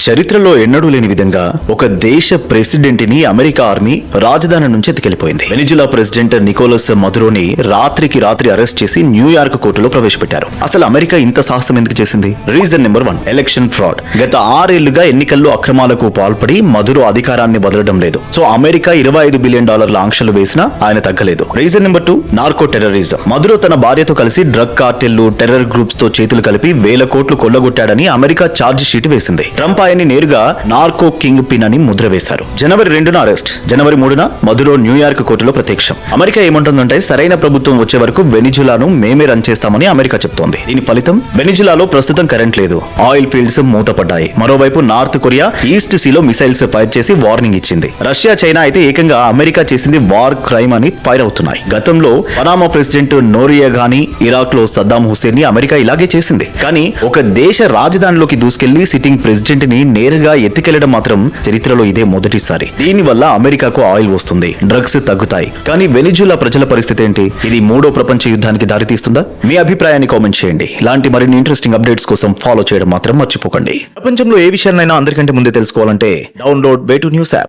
చరిత్రలో ఎన్నడూ లేని విధంగా ఒక దేశ ప్రెసిడెంట్ ని అమెరికా ఆర్మీ రాజధాని నుంచి ఎత్తుకెళ్లిపోయింది. వెనిజులా ప్రెసిడెంట్ నికోలస్ మదురోని రాత్రికి రాత్రి అరెస్ట్ చేసి న్యూయార్క్ కోర్టులో ప్రవేశపెట్టారు. అసలు అమెరికా ఇంత సాహసం ఎందుకు చేసింది? Reason number 1, election fraud. గత 6 ఏళ్లుగా ఎన్నికల్లో అక్రమాలకు పాల్పడి మదురో అధికారాన్ని వదలడం లేదు. సో అమెరికా $25 బిలియన్ ఆంక్షలు వేసినా ఆయన తగ్గలేదు. Reason number 2, narco terrorism. Maduro తన భార్యతో కలిసి డ్రగ్ కార్టెల్లు, టెర్రర్ గ్రూప్స్ తో చేతులు కలిపి వేల కోట్లు కొల్లగొట్టాడని అమెరికా ఛార్జ్ షీట్ వేసింది. ట్రంప్ ఆయన్ని నేరుగా నార్కో కింగ్ పిన్ అని ముద్ర వేశారు. జనవరి 2న అరెస్ట్, జనవరి 3న మదురో న్యూయార్క్ కోర్టులో ప్రత్యక్షం. అమెరికా ఏమంటుందంటే సరైన ప్రభుత్వం వచ్చే వరకు వెనిజులాను మేమే రన్ చేస్తామని అమెరికా చెప్తోంది. దీని ఫలితం వెనిజులాలో ప్రస్తుతం కరెంట్ లేదు, ఆయిల్ ఫీల్డ్స్ మూతపడ్డాయి. మరోవైపు నార్త్ కొరియా ఈస్ట్ సీలో మిసైల్స్ ఫైర్ చేసి వార్నింగ్ ఇచ్చింది. రష్యా, చైనా అయితే ఏకంగా అమెరికా చేసింది వార్ క్రైమ్ అని ఫైర్ అవుతున్నాయి. గతంలో పనామా ప్రెసిడెంట్ నోరియగాని, ఇరాక్ లో సద్దాం హుస్సేన్ ని అమెరికా ఇలాగే చేసింది. కానీ ఒక దేశ రాజధానిలోకి దూసుకెళ్లి సిట్టింగ్ ప్రెసిడెంట్ ని నేరుగా ఎత్తికెళ్లడం మాత్రం చరిత్రలో ఇదే మొదటిసారి. దీని వల్ల అమెరికాకు ఆయిల్ వస్తుంది, డ్రగ్స్ తగ్గుతాయి. కానీ వెనిజులా ప్రజల పరిస్థితి ఏంటి? ఇది 3వ ప్రపంచ యుద్ధానికి దారితీస్తుందా? మీ అభిప్రాయాన్ని కామెంట్ చేయండి. ఇలాంటి మరిన్ని ఇంట్రెస్టింగ్ అప్డేట్స్ కోసం ఫాలో చేయడం మాత్రం మర్చిపోకండి. ప్రపంచంలో ఏ విషయాన్నైనా అందరికంటే ముందే తెలుసుకోవాలంటే డౌన్లోడ్ వే2న్యూస్ యాప్.